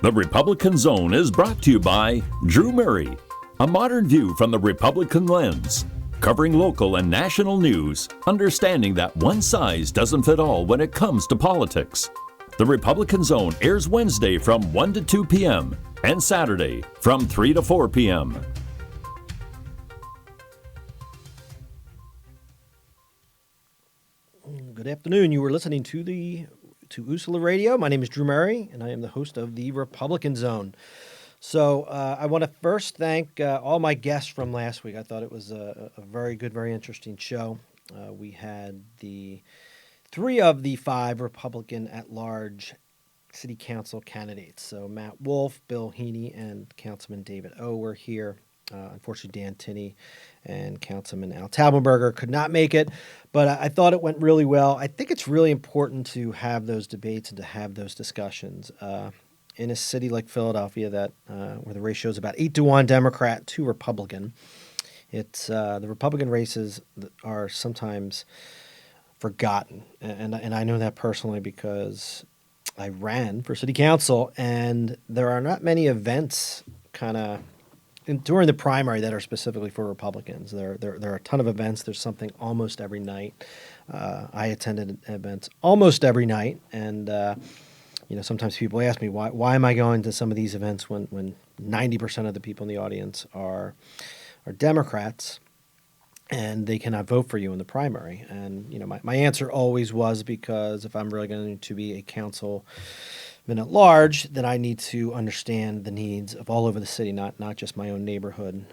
The Republican Zone is brought to you by Drew Murray, a modern view from the Republican lens, covering local and national news, understanding that one size doesn't fit all when it comes to politics. The Republican Zone airs Wednesday from 1 to 2 p.m. and Saturday from 3 to 4 p.m. Good afternoon. You were listening to Usula Radio. My name is Drew Murray, and I am the host of the Republican Zone. So I want to first thank all my guests from last week. I thought it was a very good, very interesting show. We had three of the five Republican at-large city council candidates. So Matt Wolf, Bill Heaney, and Councilman David O were here. Unfortunately, Dan Tinney and Councilman Al Taubenberger could not make it, but I thought it went really well. I think it's really important to have those debates and to have those discussions. In a city like Philadelphia, where the ratio is about 8-1 Democrat to Republican, the Republican races are sometimes forgotten, and I know that personally because I ran for city council, and there are not many events during the primary that are specifically for Republicans. There are a ton of events. There's something almost every night. I attended events almost every night, and sometimes people ask me why am I going to some of these events when 90% of the people in the audience are Democrats, and they cannot vote for you in the primary. And my answer always was, because if I'm really going to be a councilman at large, then I need to understand the needs of all over the city, not just my own neighborhood,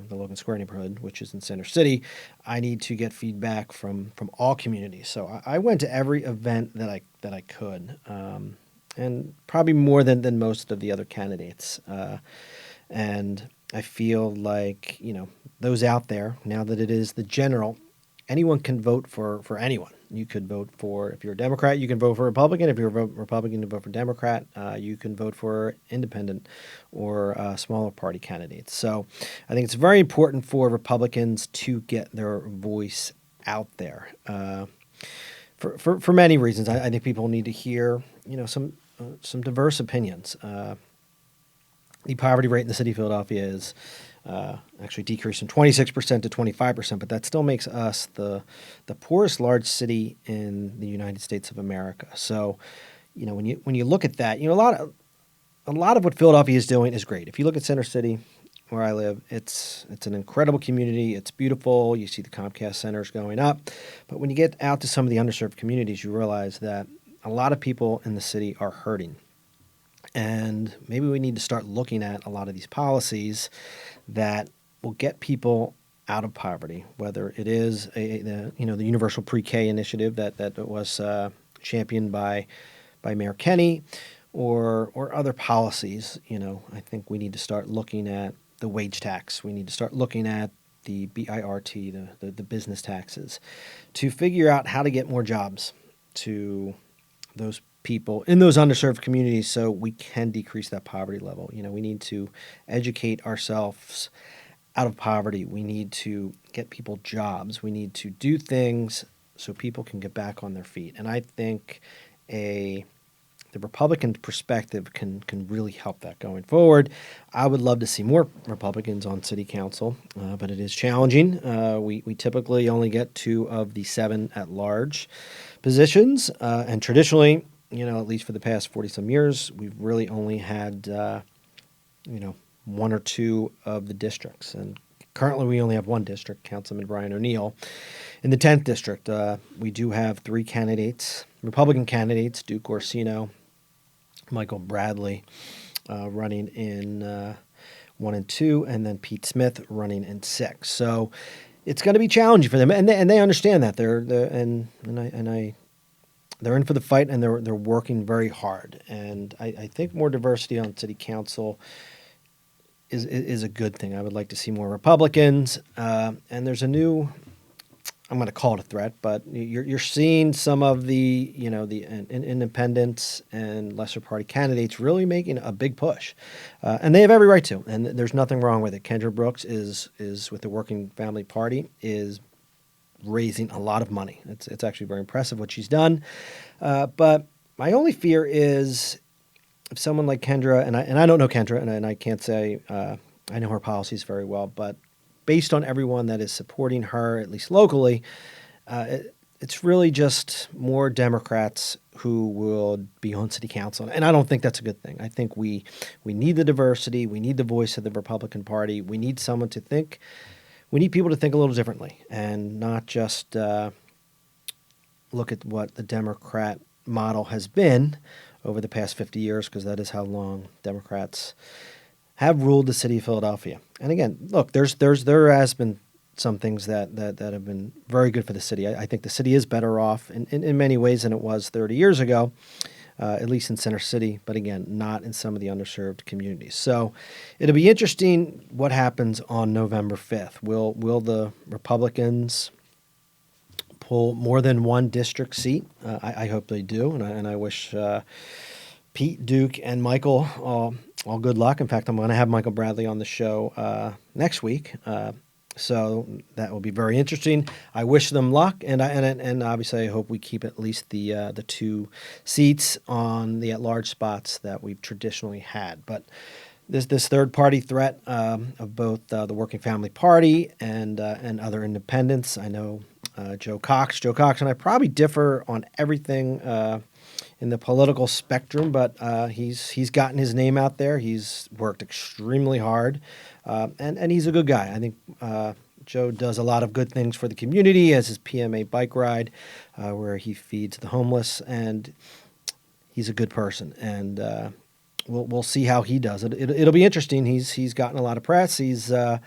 the Logan Square neighborhood, which is in Center City. I need to get feedback from all communities. So I went to every event that I could, and probably more than most of the other candidates. And I feel like those out there, now that it is the general, anyone can vote for anyone. You could vote for, if you're a Democrat, you can vote for Republican. If you're a Republican, you vote for Democrat. You can vote for independent or smaller party candidates. So I think it's very important for Republicans to get their voice out there for many reasons. I think people need to hear some diverse opinions. The poverty rate in the city of Philadelphia is actually decreased from 26% to 25%, but that still makes us the poorest large city in the United States of America. So, when you look at that, a lot of what Philadelphia is doing is great. If you look at Center City, where I live, it's an incredible community. It's beautiful. You see the Comcast centers going up, but when you get out to some of the underserved communities, you realize that a lot of people in the city are hurting. And maybe we need to start looking at a lot of these policies that will get people out of poverty, whether it is the universal pre-K initiative that was championed by Mayor Kenney, or other policies. I think we need to start looking at the wage tax. We need to start looking at the BIRT, the business taxes, to figure out how to get more jobs to those people in those underserved communities so we can decrease that poverty level. We need to educate ourselves out of poverty. We need to get people jobs. We need to do things so people can get back on their feet. And I think the Republican perspective can really help that going forward. I would love to see more Republicans on city council, but it is challenging. We typically only get 2 of the 7 at-large positions, and traditionally, at least for the past 40-some years, we've really only had, 1 or 2 of the districts. And currently we only have 1 district, Councilman Brian O'Neill. In the 10th district, we do have 3 candidates, Republican candidates, Duke Orsino, Michael Bradley, running in 1 and 2, and then Pete Smith running in 6. So it's going to be challenging for them, and they understand that. They're in for the fight, and they're working very hard. And I think more diversity on city council is a good thing. I would like to see more Republicans. And there's a new, I'm going to call it a threat, but you're seeing some of the independents and lesser party candidates really making a big push, and they have every right to. And there's nothing wrong with it. Kendra Brooks is with the Working Family Party, is raising a lot of money. It's actually very impressive what she's done. But my only fear is if someone like Kendra, and I don't know Kendra, and I can't say I know her policies very well, but based on everyone that is supporting her, at least locally, it's really just more Democrats who will be on city council, and I don't think that's a good thing. I think we need the diversity, we need the voice of the Republican Party, we need someone to think, we need people to think a little differently, and not just look at what the Democrat model has been over the past 50 years, because that is how long Democrats have ruled the city of Philadelphia. And again, look, there has been some things that have been very good for the city. I think the city is better off in many ways than it was 30 years ago, at least in Center City, but again, not in some of the underserved communities. So it'll be interesting what happens on November 5th. Will the Republicans pull more than one district seat? I hope they do, and I wish Pete, Duke, and Michael all good luck. In fact, I'm going to have Michael Bradley on the show next week. So that will be very interesting. I wish them luck, and obviously I hope we keep at least the 2 seats on the at-large spots that we've traditionally had. But this third-party threat of both the Working Family Party and other independents. I know Joe Cox and I probably differ on everything in the political spectrum, but he's gotten his name out there. He's worked extremely hard, and he's a good guy. I think Joe does a lot of good things for the community. He has his PMA bike ride where he feeds the homeless, and he's a good person. And we'll see how he does it. It'll be interesting. He's gotten a lot of press. He's working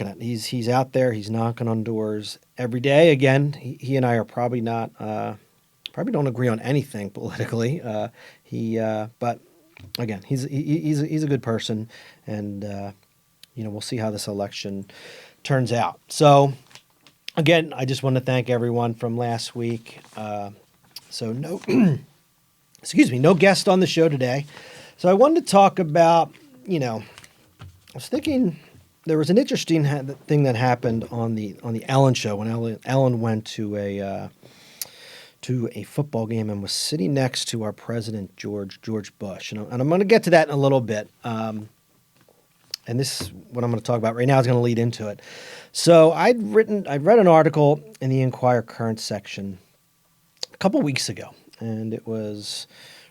it. He's out there. He's knocking on doors every day. Again, he and I are probably not. Probably don't agree on anything politically. But again, he's a good person, and we'll see how this election turns out. So, again, I just want to thank everyone from last week. So no, no guest on the show today. So I wanted to talk about, I was thinking there was an interesting thing that happened on the Ellen show when Ellen went to a football game and was sitting next to our president, George Bush. And I'm going to get to that in a little bit. And this, what I'm going to talk about right now, is going to lead into it. So I read an article in the Inquirer Current section a couple weeks ago, and it was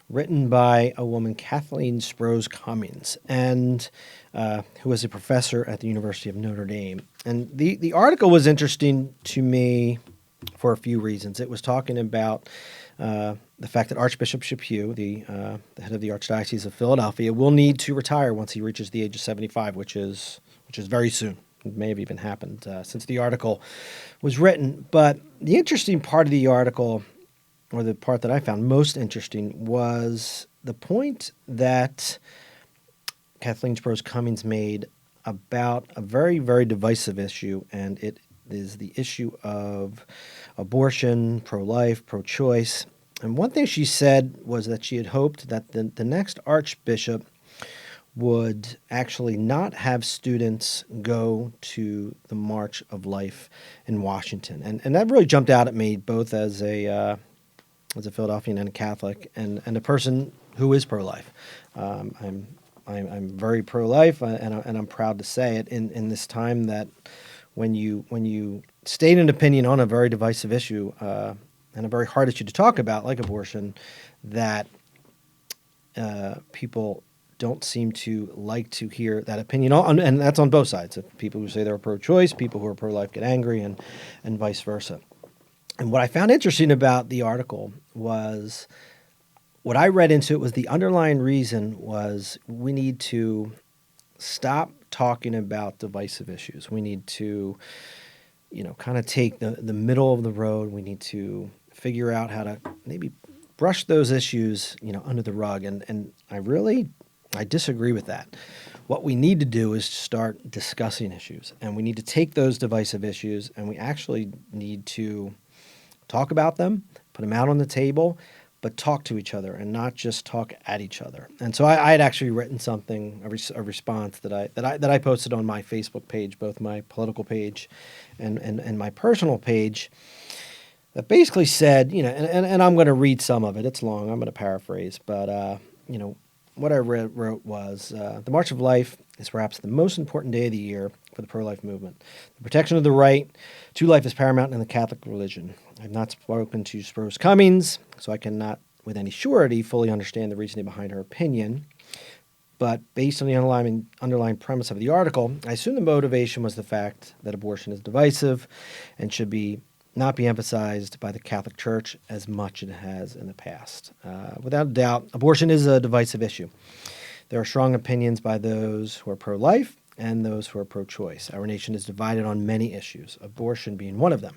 written by a woman, Kathleen Sprose Cummings, and who was a professor at the University of Notre Dame. And the article was interesting to me for a few reasons. It was talking about the fact that Archbishop Chaput, the head of the Archdiocese of Philadelphia, will need to retire once he reaches the age of 75, which is very soon. It may have even happened since the article was written. But the interesting part of the article, or the part that I found most interesting, was the point that Kathleen Sprose Cummings made about a very, very divisive issue, and it is the issue of abortion, pro-life, pro-choice. And one thing she said was that she had hoped that the next archbishop would actually not have students go to the March of Life in Washington. And that really jumped out at me, both as a Philadelphian and a Catholic, and a person who is pro-life. I'm very pro-life, and I'm proud to say it in this time that when you state an opinion on a very divisive issue and a very hard issue to talk about, like abortion, that people don't seem to like to hear that opinion, and that's on both sides. People who say they're pro-choice, people who are pro-life get angry, and vice versa. And what I found interesting about the article was, what I read into it was the underlying reason was we need to stop talking about divisive issues. We need to, kind of take the middle of the road. We need to figure out how to maybe brush those issues, under the rug. And I disagree with that. What we need to do is start discussing issues, and we need to take those divisive issues, and we actually need to talk about them, put them out on the table, but talk to each other and not just talk at each other. And so I had actually written something, a response that I posted on my Facebook page, both my political page and my personal page, that basically said, and I'm going to read some of it. It's long. I'm going to paraphrase, but what I wrote was the March of Life is perhaps the most important day of the year for the pro-life movement. The protection of the right to life is paramount in the Catholic religion. I've not spoken to Rose Cummings, so I cannot, with any surety, fully understand the reasoning behind her opinion. But based on the underlying premise of the article, I assume the motivation was the fact that abortion is divisive and should not be emphasized by the Catholic Church as much as it has in the past. Without a doubt, abortion is a divisive issue. There are strong opinions by those who are pro-life and those who are pro-choice. Our nation is divided on many issues, abortion being one of them.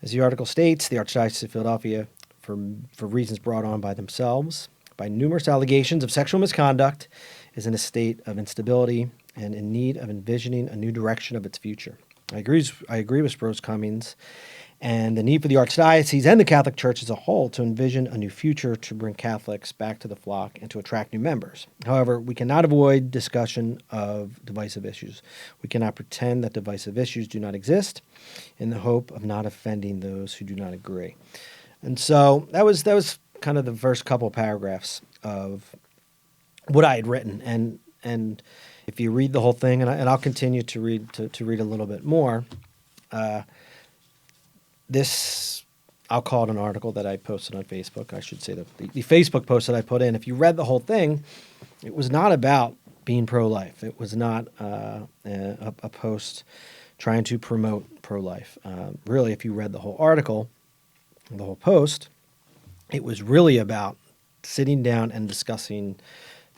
As the article states, the Archdiocese of Philadelphia, for reasons brought on by themselves, by numerous allegations of sexual misconduct, is in a state of instability and in need of envisioning a new direction of its future. I agree with Rose Cummings and the need for the Archdiocese and the Catholic Church as a whole to envision a new future to bring Catholics back to the flock and to attract new members. However, we cannot avoid discussion of divisive issues. We cannot pretend that divisive issues do not exist in the hope of not offending those who do not agree. And so that was kind of the first couple paragraphs of what I had written. And if you read the whole thing, and I'll continue to read a little bit more, this, I'll call it an article that I posted on Facebook. I should say the Facebook post that I put in. If you read the whole thing, it was not about being pro-life. It was not a post trying to promote pro-life. Really, if you read the whole article, the whole post, it was really about sitting down and discussing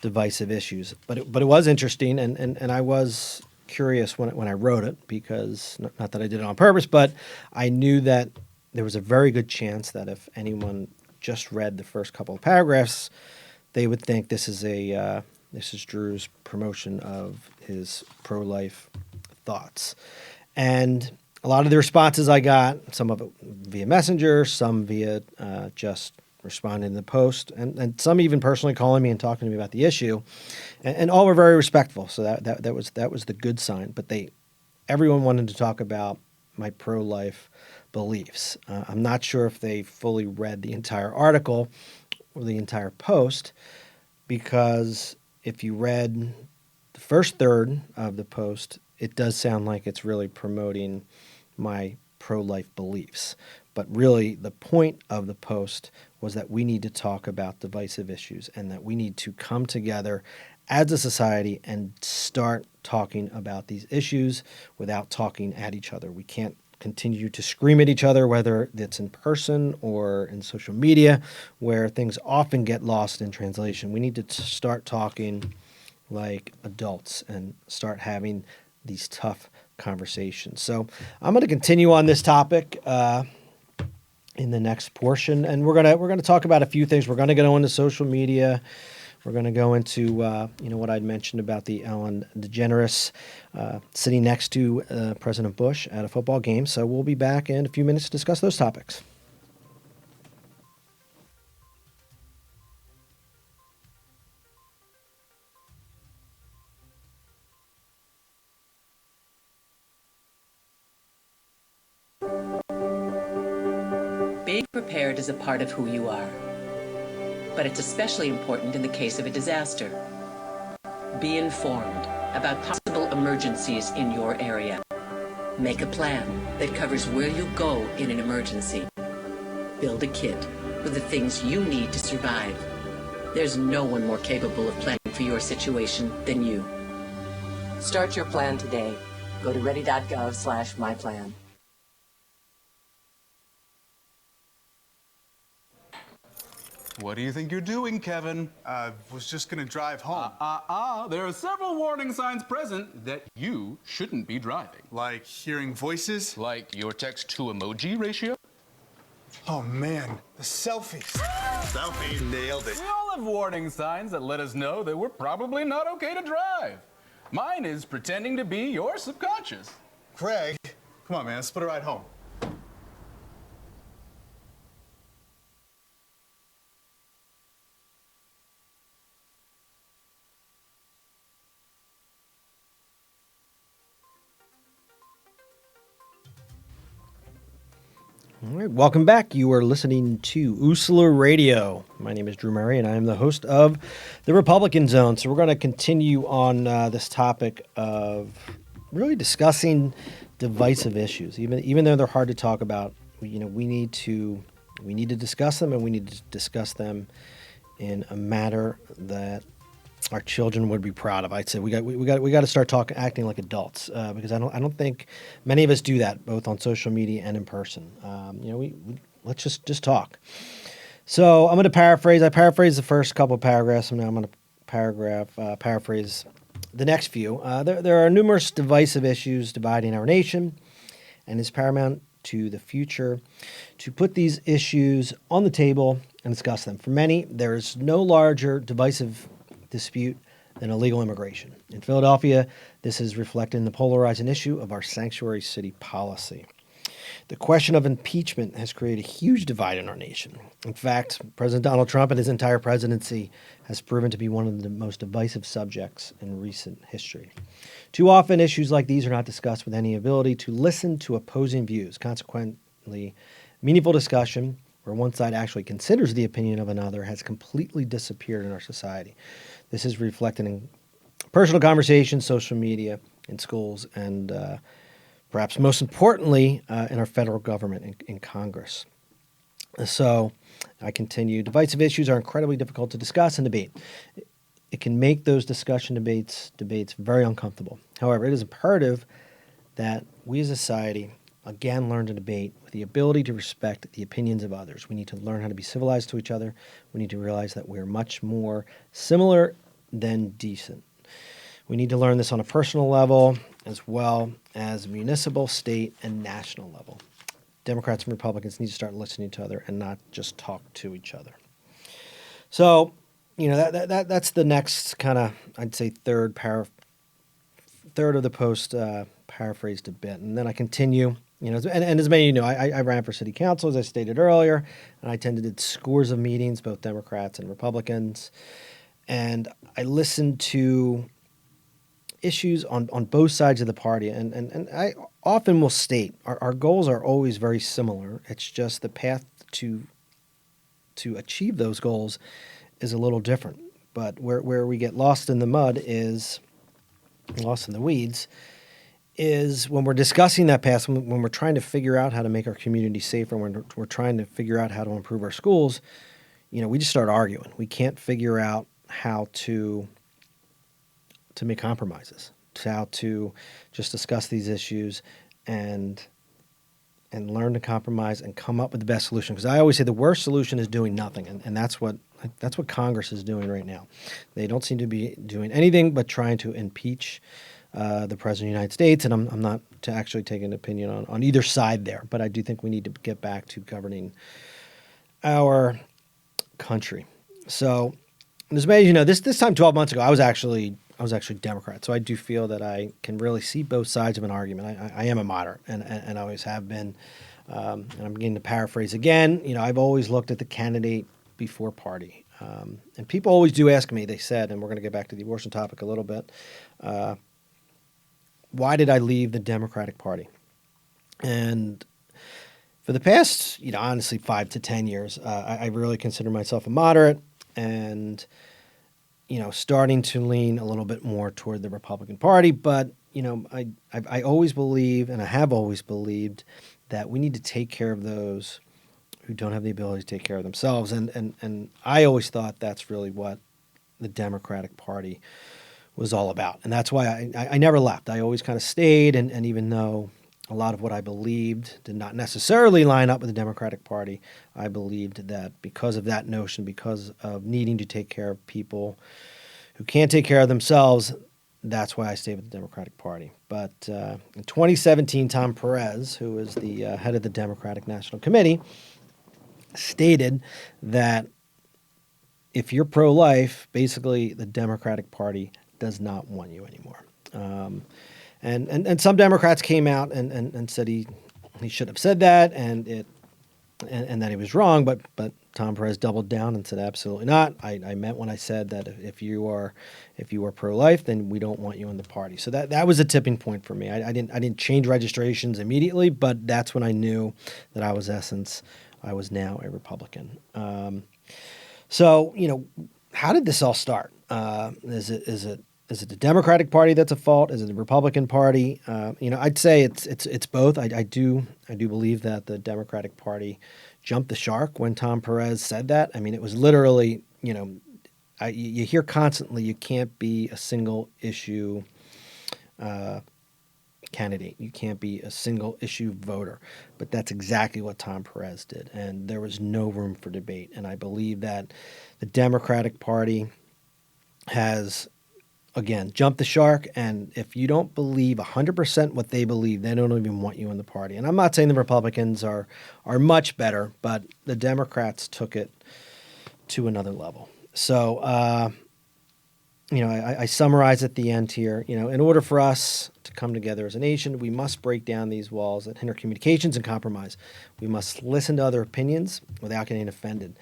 divisive issues. But it was interesting, and I was curious when I wrote it, because not that I did it on purpose, but I knew that there was a very good chance that if anyone just read the first couple of paragraphs, they would think this is Drew's promotion of his pro-life thoughts. And a lot of the responses I got, some of it via Messenger, some via just responding in the post, and some even personally calling me and talking to me about the issue, and all were very respectful. So that was the good sign. But everyone wanted to talk about my pro-life beliefs. I'm not sure if they fully read the entire article or the entire post, because if you read the first third of the post, it does sound like it's really promoting my pro-life beliefs. But really, the point of the post was that we need to talk about divisive issues and that we need to come together as a society and start talking about these issues without talking at each other. We can't continue to scream at each other, whether it's in person or in social media, where things often get lost in translation. We need to start talking like adults and start having these tough conversations. So I'm going to continue on this topic in the next portion, and we're gonna talk about a few things. We're going to go into social media. We're going to go into what I'd mentioned about the Ellen DeGeneres sitting next to President Bush at a football game. So we'll be back in a few minutes to discuss those topics. Being prepared is a part of who you are, but it's especially important in the case of a disaster. Be informed about possible emergencies in your area. Make a plan that covers where you'll go in an emergency. Build a kit with the things you need to survive. There's no one more capable of planning for your situation than you. Start your plan today. Go to ready.gov/myplan. What do you think you're doing, Kevin? Was just gonna drive home. There are several warning signs present that you shouldn't be driving. Like hearing voices? Like your text-to-emoji ratio? Oh man, the selfies. Selfie, nailed it. We all have warning signs that let us know that we're probably not okay to drive. Mine is pretending to be your subconscious. Craig, come on man, let's split a ride home. All right, welcome back. You are listening to USLA Radio. My name is Drew Murray, and I am the host of the Republican Zone. So we're going to continue on this topic of really discussing divisive issues, even though they're hard to talk about. We need to discuss them, and we need to discuss them in a manner that our children would be proud of. I'd say we got to start acting like adults because I don't think many of us do that, both on social media and in person. Let's just talk. So I'm going to paraphrase. I paraphrased the first couple of paragraphs, and now I'm going to paraphrase the next few. There are numerous divisive issues dividing our nation, and it's paramount to the future to put these issues on the table and discuss them. For many, there is no larger divisive dispute than illegal immigration. In Philadelphia, this is reflected in the polarizing issue of our sanctuary city policy. The question of impeachment has created a huge divide in our nation. In fact, President Donald Trump and his entire presidency has proven to be one of the most divisive subjects in recent history. Too often, issues like these are not discussed with any ability to listen to opposing views. Consequently, meaningful discussion, where one side actually considers the opinion of another, has completely disappeared in our society. This is reflected in personal conversations, social media, in schools, and perhaps most importantly, in our federal government, in Congress. So I continue. Divisive issues are incredibly difficult to discuss and debate. It can make those debates very uncomfortable. However, it is imperative that we as a society again learn to debate with the ability to respect the opinions of others. We need to learn how to be civilized to each other. We need to realize that we're much more similar than decent. We need to learn this on a personal level as well as municipal, state, and national level. Democrats and Republicans need to start listening to each other and not just talk to each other. So, that's the next kind of, I'd say, third of the post paraphrased a bit. And then I continue. And as many of you know, I ran for city council, as I stated earlier, and I attended scores of meetings, both Democrats and Republicans. And I listened to issues on both sides of the party. And I often will state our goals are always very similar. It's just the path to achieve those goals is a little different. But where we get lost in the mud is, lost in the weeds, is when we're discussing that path, when we're trying to figure out how to make our community safer, when we're trying to figure out how to improve our schools, we just start arguing. We can't figure out how to make compromises, how to just discuss these issues and learn to compromise and come up with the best solution. Because I always say the worst solution is doing nothing, and that's what Congress is doing right now. They don't seem to be doing anything but trying to impeach the President of the United States, and I'm not to actually take an opinion on either side there, but I do think we need to get back to governing our country. So, as many as you know, this time 12 months ago, I was actually Democrat, so I do feel that I can really see both sides of an argument. I am a moderate, and I always have been. And I'm beginning to paraphrase again. I've always looked at the candidate before party, and people always do ask me. They said, and we're going to get back to the abortion topic a little bit. Why did I leave the Democratic Party? And for the past, honestly, 5 to 10 years, I really consider myself a moderate, and starting to lean a little bit more toward the Republican Party. But I always believe, and I have always believed, that we need to take care of those who don't have the ability to take care of themselves. And I always thought that's really what the Democratic Party was all about. And that's why I never left. I always kind of stayed. And even though a lot of what I believed did not necessarily line up with the Democratic Party, I believed that because of that notion, because of needing to take care of people who can't take care of themselves, that's why I stayed with the Democratic Party. But in 2017, Tom Perez, who is the head of the Democratic National Committee, stated that if you're pro-life, basically the Democratic Party does not want you anymore. And some Democrats came out and said he should have said that, and it and that he was wrong, but Tom Perez doubled down and said absolutely not. I meant when I said that if you are pro-life, then we don't want you in the party. So that was a tipping point for me. I didn't change registrations immediately, but that's when I knew that I was now a Republican. So how did this all start? Is it the Democratic Party that's at fault? Is it the Republican Party? I'd say it's both. I do believe that the Democratic Party jumped the shark when Tom Perez said that. I mean, it was literally, you hear constantly you can't be a single issue candidate. You can't be a single issue voter. But that's exactly what Tom Perez did. And there was no room for debate. And I believe that the Democratic Party has, again, jumped the shark. And if you don't believe 100% what they believe, they don't even want you in the party. And I'm not saying the Republicans are much better, but the Democrats took it to another level. So, I summarize at the end here. In order for us to come together as a nation, we must break down these walls that hinder communications and compromise. We must listen to other opinions without getting offended.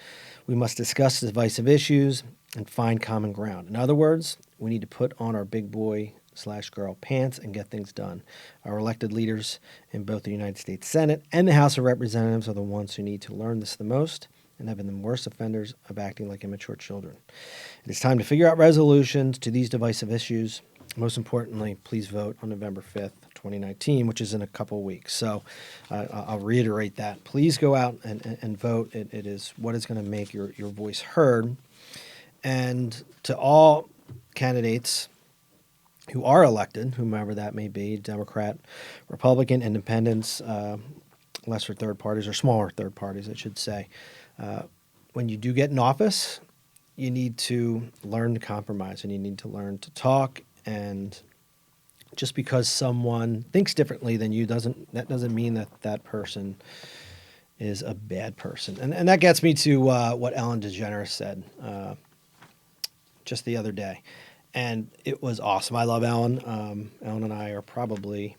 We must discuss divisive issues and find common ground. In other words, we need to put on our big boy/girl pants and get things done. Our elected leaders in both the United States Senate and the House of Representatives are the ones who need to learn this the most and have been the worst offenders of acting like immature children. It is time to figure out resolutions to these divisive issues. Most importantly, please vote on November 5th, 2019, which is in a couple of weeks. So I'll reiterate that. Please go out and vote. It is what is going to make your voice heard. And to all candidates who are elected, whomever that may be, Democrat, Republican, Independents, lesser third parties or smaller third parties, I should say, when you do get in office, you need to learn to compromise and you need to learn to talk. And just because someone thinks differently than you doesn't mean that person is a bad person. And that gets me to what Ellen DeGeneres said just the other day. And it was awesome. I love Ellen. Ellen and I are probably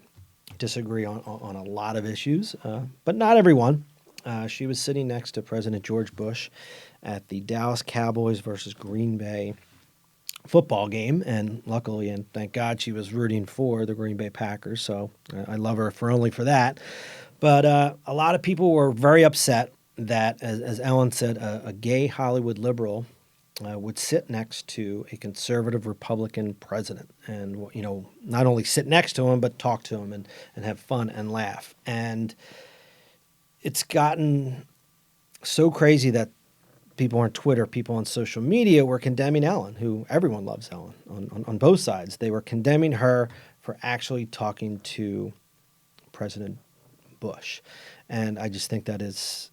disagree on a lot of issues, but not everyone. She was sitting next to President George Bush at the Dallas Cowboys versus Green Bay football game, and luckily and thank God she was rooting for the Green Bay Packers, so I love her only for that. But a lot of people were very upset that, as Ellen said, a gay Hollywood liberal would sit next to a conservative Republican president and, not only sit next to him, but talk to him and have fun and laugh. And it's gotten so crazy that people on Twitter, people on social media were condemning Ellen, who everyone loves Ellen on both sides. They were condemning her for actually talking to President Bush. And I just think that is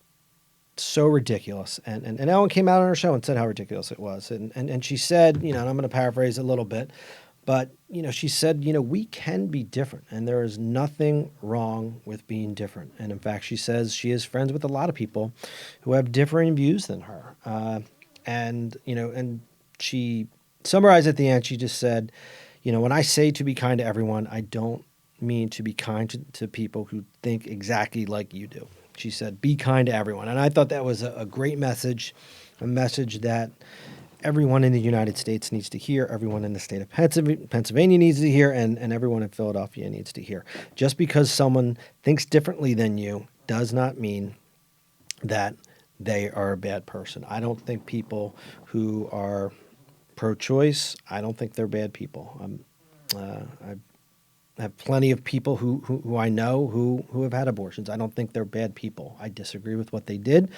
so ridiculous. And Ellen came out on her show and said how ridiculous it was. And she said, and I'm going to paraphrase a little bit, but, she said, we can be different and there is nothing wrong with being different. And in fact, she says she is friends with a lot of people who have differing views than her. And she summarized at the end, she just said, when I say to be kind to everyone, I don't mean to be kind to people who think exactly like you do. She said, be kind to everyone. And I thought that was a great message, a message that everyone in the United States needs to hear, everyone in the state of Pennsylvania needs to hear, and everyone in Philadelphia needs to hear. Just because someone thinks differently than you does not mean that they are a bad person. I don't think people who are pro-choice, I don't think they're bad people. I have plenty of people who I know who have had abortions. I don't think they're bad people. I disagree with what they did,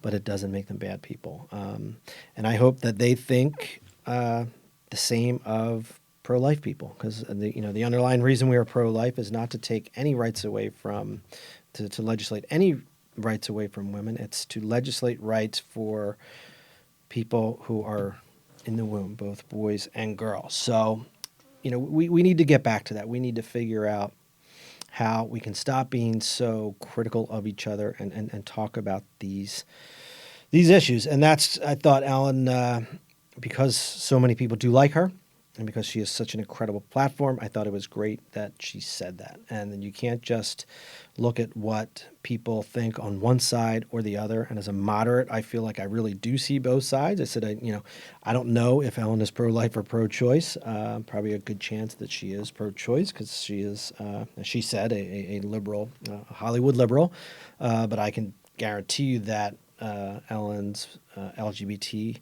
but it doesn't make them bad people. And I hope that they think the same of pro-life people, because the underlying reason we are pro-life is not to take any rights away from, to legislate any rights away from women. It's to legislate rights for people who are in the womb, both boys and girls. So, we need to get back to that. We need to figure out how we can stop being so critical of each other and talk about these issues. And that's, I thought, Ellen, because so many people do like her, and because she has such an incredible platform, I thought it was great that she said that. And then you can't just look at what people think on one side or the other. And as a moderate, I feel like I really do see both sides. I said, I don't know if Ellen is pro-life or pro-choice. Probably a good chance that she is pro-choice because she is, as she said, a liberal, a Hollywood liberal. But I can guarantee you that Ellen's LGBT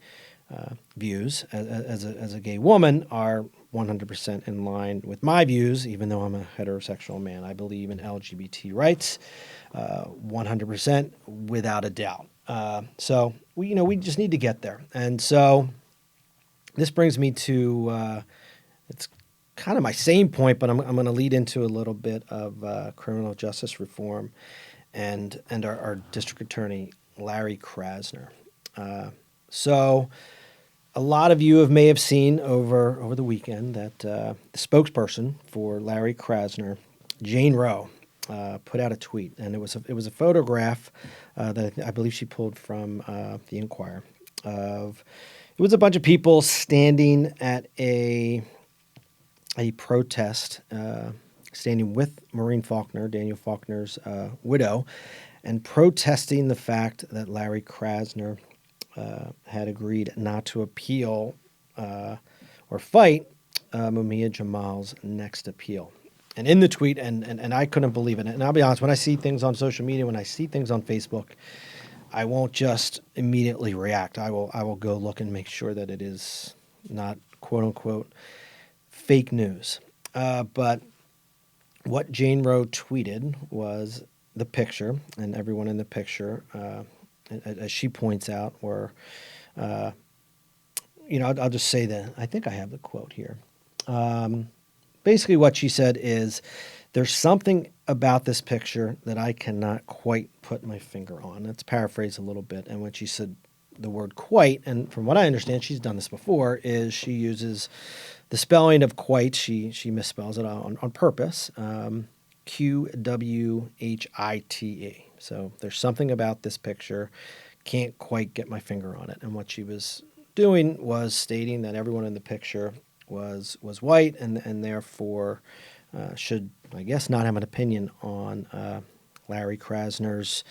views as a gay woman are 100% in line with my views, even though I'm a heterosexual man. I believe in LGBT rights 100% without a doubt. So we just need to get there. And so this brings me to it's kind of my same point, but I'm going to lead into a little bit of criminal justice reform and our district attorney, Larry Krasner. So a lot of you may have seen over the weekend that the spokesperson for Larry Krasner, Jane Roe, put out a tweet, and it was a photograph that I believe she pulled from the Inquirer. It was a bunch of people standing at a protest, standing with Maureen Faulkner, Daniel Faulkner's widow, and protesting the fact that Larry Krasner had agreed not to appeal or fight Mumia Jamal's next appeal. And in the tweet, and I couldn't believe it. And I'll be honest, when I see things on social media, when I see things on Facebook, I won't just immediately react. I will go look and make sure that it is not quote unquote fake news. But what Jane Roe tweeted was the picture, and everyone in the picture, as she points out, were, I'll just say that I think I have the quote here. Basically, what she said is, "There's something about this picture that I cannot quite put my finger on." Let's paraphrase a little bit. And when she said the word "quite," and from what I understand, she's done this before, is she uses the spelling of "quite." She misspells it on purpose. QWHITE. So there's something about this picture, can't quite get my finger on it. And what she was doing was stating that everyone in the picture was white and therefore should, I guess, not have an opinion on Larry Krasner's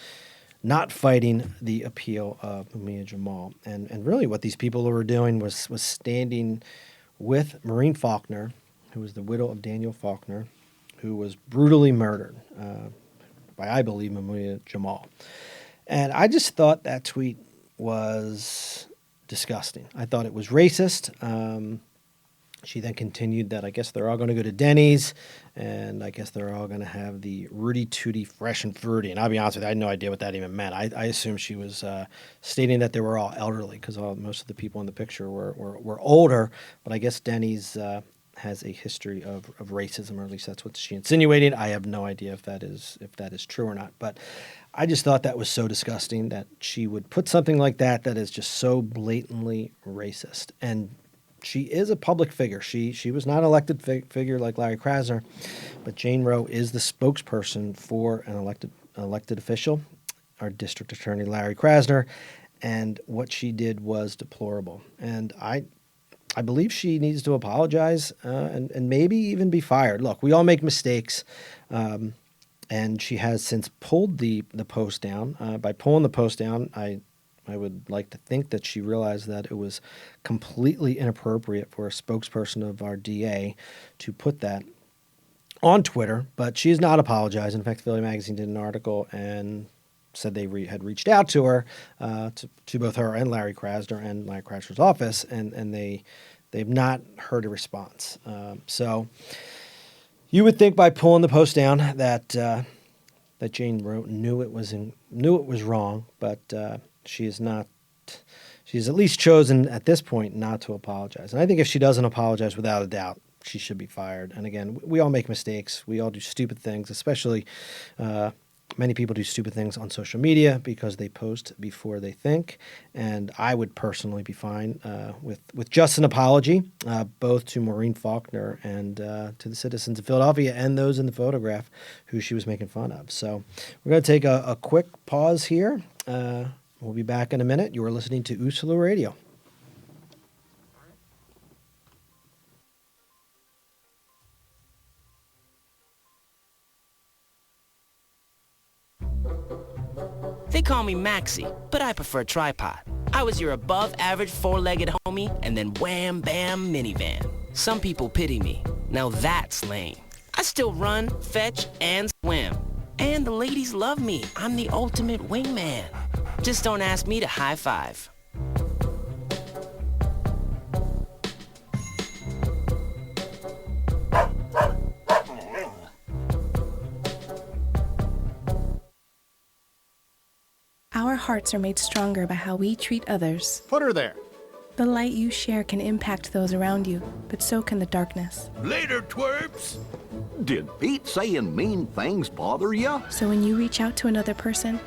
not fighting the appeal of Mumia Jamal. And really what these people were doing was standing with Maureen Faulkner, who was the widow of Daniel Faulkner, who was brutally murdered by, I believe, Mumia Jamal. And I just thought that tweet was disgusting. I thought it was racist. She then continued that I guess they're all going to go to Denny's, and I guess they're all going to have the Rudy Tooty Fresh and Fruity. And I'll be honest with you, I had no idea what that even meant. I assumed she was stating that they were all elderly, because most of the people in the picture were older. But I guess Denny's has a history of racism, or at least that's what she insinuated. I have no idea if that is true or not. But I just thought that was so disgusting that she would put something like that is just so blatantly racist. And she is a public figure. She was not an elected figure like Larry Krasner, but Jane Roe is the spokesperson for an elected official, our district attorney Larry Krasner, and what she did was deplorable. And I believe she needs to apologize and maybe even be fired. Look, we all make mistakes, and she has since pulled the post down. By pulling the post down, I would like to think that she realized that it was completely inappropriate for a spokesperson of our DA to put that on Twitter, but she has not apologized. In fact, Philly Magazine did an article and said they had reached out to her, to both her and Larry Krasner and Larry Krasner's office, and they've not heard a response. So you would think by pulling the post down that Jane Roe knew it was wrong, but she is not. She's at least chosen at this point not to apologize. And I think if she doesn't apologize, without a doubt, she should be fired. And again, we all make mistakes. We all do stupid things, especially many people do stupid things on social media because they post before they think. And I would personally be fine with just an apology, both to Maureen Faulkner and to the citizens of Philadelphia and those in the photograph who she was making fun of. So we're going to take a quick pause here. We'll be back in a minute. You are listening to Usula Radio. They call me Maxie, but I prefer tripod. I was your above-average four-legged homie, and then wham, bam, minivan. Some people pity me. Now that's lame. I still run, fetch, and swim. And the ladies love me. I'm the ultimate wingman. Just don't ask me to high five. Our hearts are made stronger by how we treat others. Put her there. The light you share can impact those around you, but so can the darkness. Later, twerps! Did Pete saying mean things bother ya? So when you reach out to another person,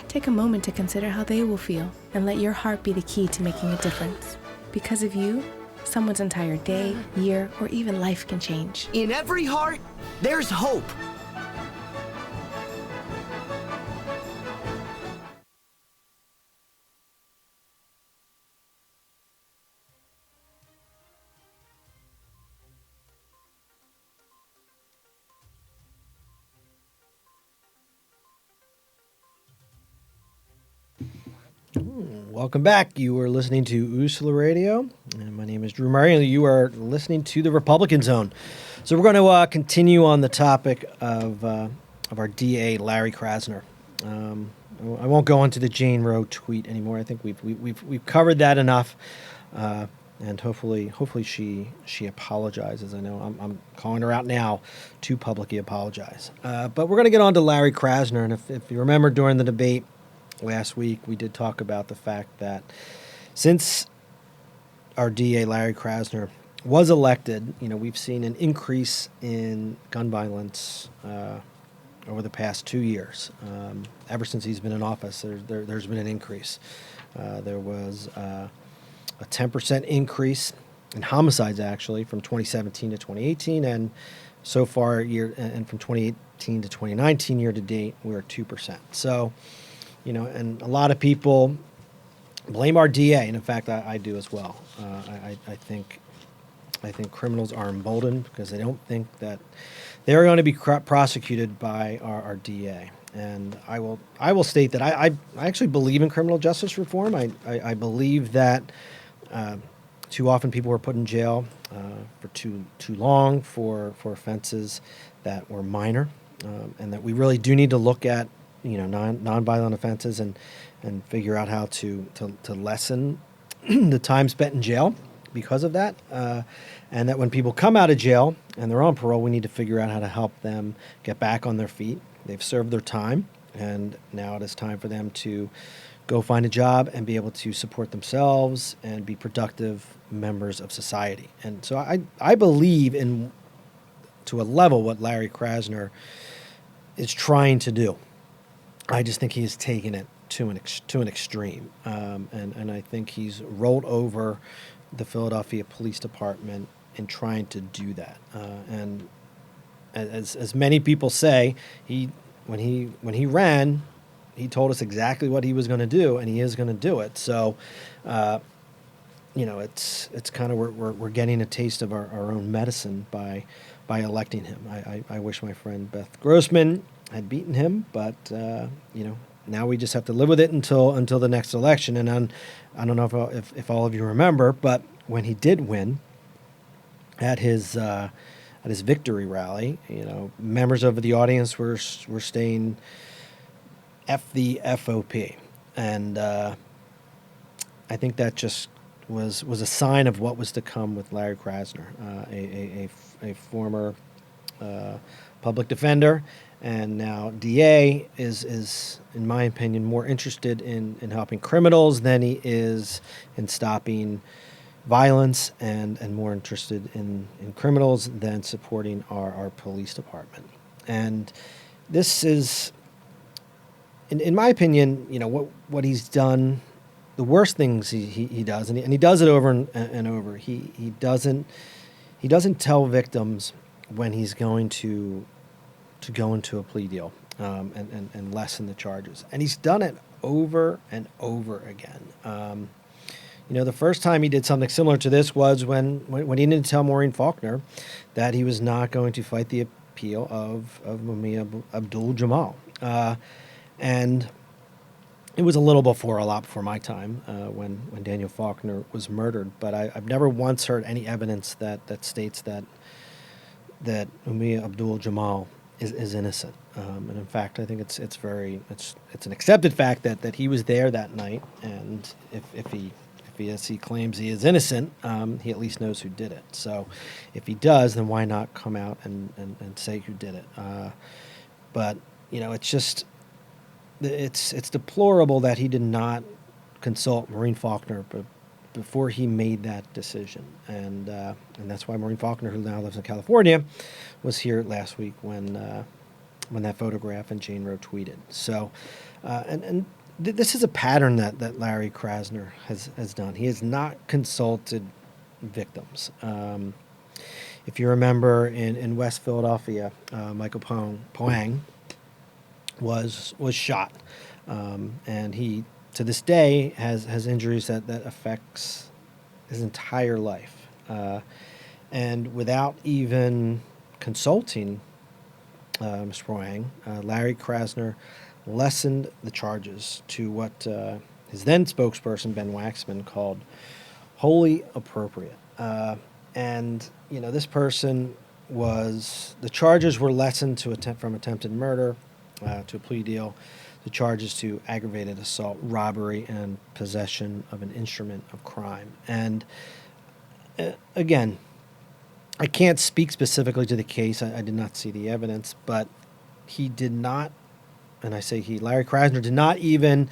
take a moment to consider how they will feel and let your heart be the key to making a difference. Because of you, someone's entire day, year, or even life can change. In every heart, there's hope. Welcome back. You are listening to Ursula Radio, and my name is Drew Murray, and you are listening to the Republican Zone. So we're going to continue on the topic of our DA, Larry Krasner. I won't go into the Jane Roe tweet anymore. I think we've covered that enough, and hopefully she apologizes. I know I'm calling her out now to publicly apologize. But we're going to get on to Larry Krasner, and if you remember during the debate last week, we did talk about the fact that since our DA, Larry Krasner, was elected, we've seen an increase in gun violence over the past 2 years. Ever since he's been in office, there's been an increase. There was a 10% increase in homicides, actually, from 2017 to 2018, and so far, and from 2018 to 2019, year to date, we're at 2%. So, and a lot of people blame our DA, and in fact, I do as well. I think criminals are emboldened because they don't think that they're going to be prosecuted by our DA. And I will state that I actually believe in criminal justice reform. I believe that too often people were put in jail for too long for offenses that were minor, and that we really do need to look at nonviolent offenses and figure out how to lessen the time spent in jail because of that, and that when people come out of jail and they're on parole, we need to figure out how to help them get back on their feet. They've served their time, and now it is time for them to go find a job and be able to support themselves and be productive members of society. And so I believe in, to a level, what Larry Krasner is trying to do. I just think he's taken it to an extreme, and I think he's rolled over the Philadelphia Police Department in trying to do that. And as many people say, when he ran, he told us exactly what he was going to do, and he is going to do it. So, it's kind of we're getting a taste of our own medicine by electing him. I wish my friend Beth Grossman had beaten him, but now we just have to live with it until the next election. And I don't know if all of you remember, but when he did win at his victory rally, members of the audience were saying "F the FOP," and I think that just was a sign of what was to come with Larry Krasner, a former public defender. And now DA is, in my opinion, more interested in helping criminals than he is in stopping violence, and more interested in criminals than supporting our police department. And this is, in my opinion, what he's done, the worst things he does, and he does it over and over. He doesn't tell victims when he's going to go into a plea deal and lessen the charges. And he's done it over and over again. The first time he did something similar to this was when he didn't tell Maureen Faulkner that he was not going to fight the appeal of Mumia Abdul-Jamal. And it was a lot before my time, when Daniel Faulkner was murdered. But I've never once heard any evidence that states that Ummi Abdul Jamal is innocent. And in fact, I think it's an accepted fact that he was there that night, and if he as he claims he is innocent, he at least knows who did it. So if he does, then why not come out and say who did it? But it's just it's deplorable that he did not consult Maureen Faulkner before he made that decision, and that's why Maureen Faulkner, who now lives in California, was here last week when that photograph and Jane Roe tweeted. So, this is a pattern that Larry Krasner has done. He has not consulted victims. If you remember, in West Philadelphia, Michael Poang was shot, and he, to this day, has injuries that affects his entire life, and without even consulting Mr. Poang, Larry Krasner lessened the charges to what his then spokesperson Ben Waxman called wholly appropriate. And this person the charges were lessened from attempted murder to a plea deal, the charges to aggravated assault, robbery, and possession of an instrument of crime. And again, I can't speak specifically to the case. I did not see the evidence, but he did not, and I say he, Larry Krasner did not even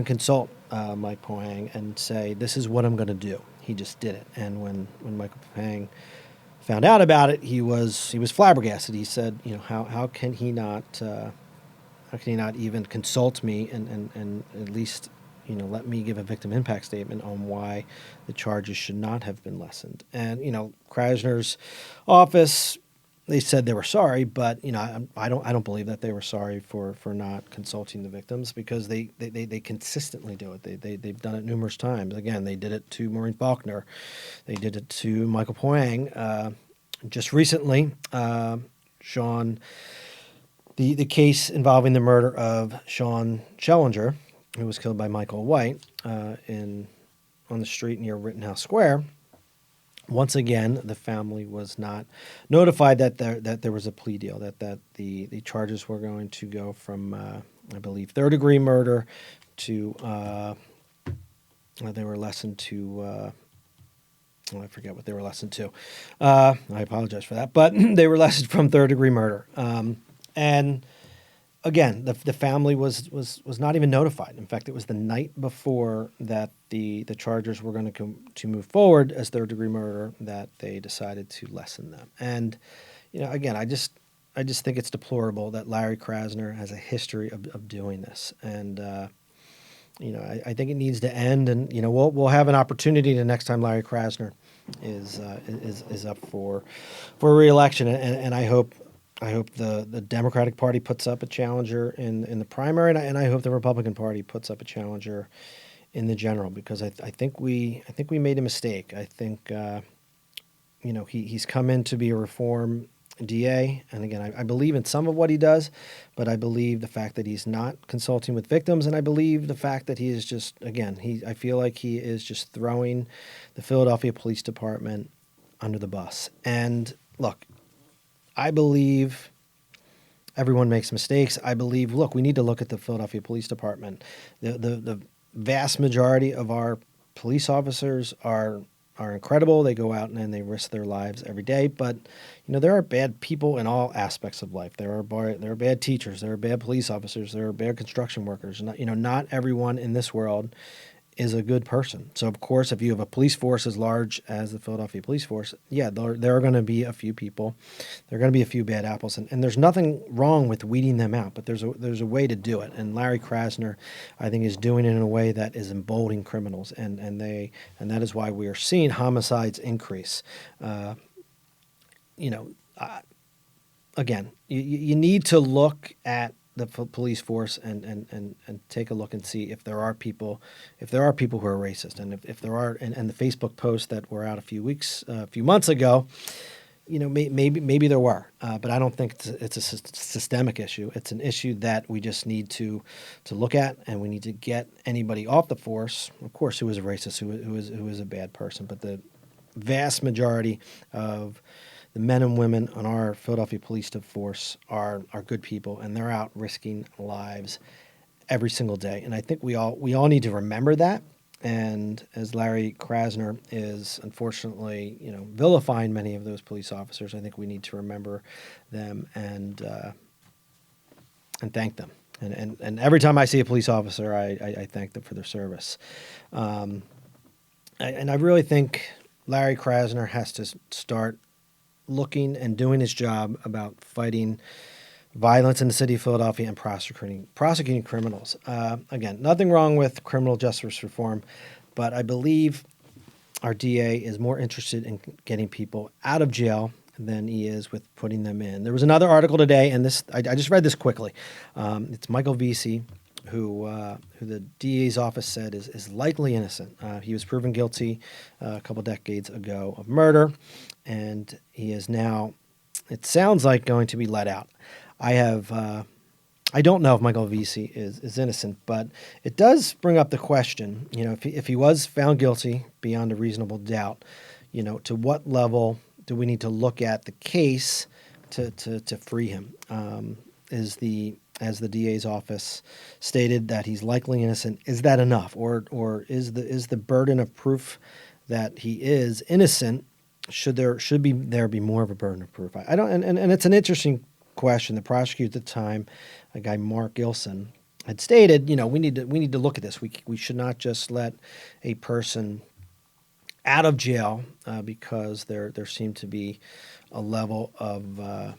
consult Mike Poang and say, this is what I'm going to do. He just did it. And when Michael Poang found out about it, he was flabbergasted. He said, how can he not even consult me and at least let me give a victim impact statement on why the charges should not have been lessened. And Krasner's office, they said they were sorry, but I don't believe that they were sorry for not consulting the victims, because they consistently do it. They've done it numerous times. Again, they did it to Maureen Faulkner, they did it to Michael Poang. Just recently, Sean, the case involving the murder of Sean Schellinger, who was killed by Michael White on the street near Rittenhouse Square. Once again, the family was not notified that there was a plea deal, that the charges were going to go from, I believe, third-degree murder to they were lessened to. I forget what they were lessened to. I apologize for that, but they were lessened from third-degree murder. And again, the family was not even notified. In fact, it was the night before that the charges were going to move forward as third-degree murder that they decided to lessen them. And again, I just think it's deplorable that Larry Krasner has a history of doing this. And I think it needs to end. And we'll have an opportunity the next time Larry Krasner is up for re-election. And I hope the Democratic Party puts up a challenger in the primary, and I hope the Republican Party puts up a challenger in the general, because I think we made a mistake. I think he's come in to be a reform DA, and again, I believe in some of what he does, but I believe the fact that he's not consulting with victims, and I believe the fact that he is just, again, I feel like he is just throwing the Philadelphia Police Department under the bus. And look, I believe everyone makes mistakes. I believe, we need to look at the Philadelphia Police Department. The vast majority of our police officers are incredible. They go out and they risk their lives every day. But there are bad people in all aspects of life. There are bad teachers. There are bad police officers. There are bad construction workers. Not everyone in this world is a good person. So, of course, if you have a police force as large as the Philadelphia Police Force, there are going to be a few people. There are going to be a few bad apples. And there's nothing wrong with weeding them out, but there's a way to do it. And Larry Krasner, I think, is doing it in a way that is emboldening criminals. And that is why we are seeing homicides increase. Again, you need to look at the police force and take a look and see if there are people who are racist, and if there are, and the Facebook posts that were out a few months ago, maybe there were, but I don't think it's a systemic issue. It's an issue that we just need to look at, and we need to get anybody off the force, of course, who is a racist, who is a bad person. But the vast majority of the men and women on our Philadelphia Police Force are good people, and they're out risking lives every single day. And I think we all need to remember that. And as Larry Krasner is unfortunately, vilifying many of those police officers, I think we need to remember them and thank them. And every time I see a police officer, I thank them for their service. And I really think Larry Krasner has to start looking and doing his job about fighting violence in the city of Philadelphia and prosecuting criminals. Again, nothing wrong with criminal justice reform, but I believe our DA is more interested in getting people out of jail than he is with putting them in. There was another article today, and I just read this quickly. It's Michael Vesey, who the DA's office said is likely innocent. He was proven guilty a couple decades ago of murder, and he is now, it sounds like, going to be let out. I don't know if Michael Vesey is innocent, but it does bring up the question, if he was found guilty beyond a reasonable doubt, to what level do we need to look at the case to free him? As the DA's office stated that he's likely innocent, is that enough, or is the burden of proof that he is innocent? Should there be more of a burden of proof? I don't, and it's an interesting question. The prosecutor at the time, a guy Mark Gilson, had stated, we need to look at this. We should not just let a person out of jail because there seemed to be a level of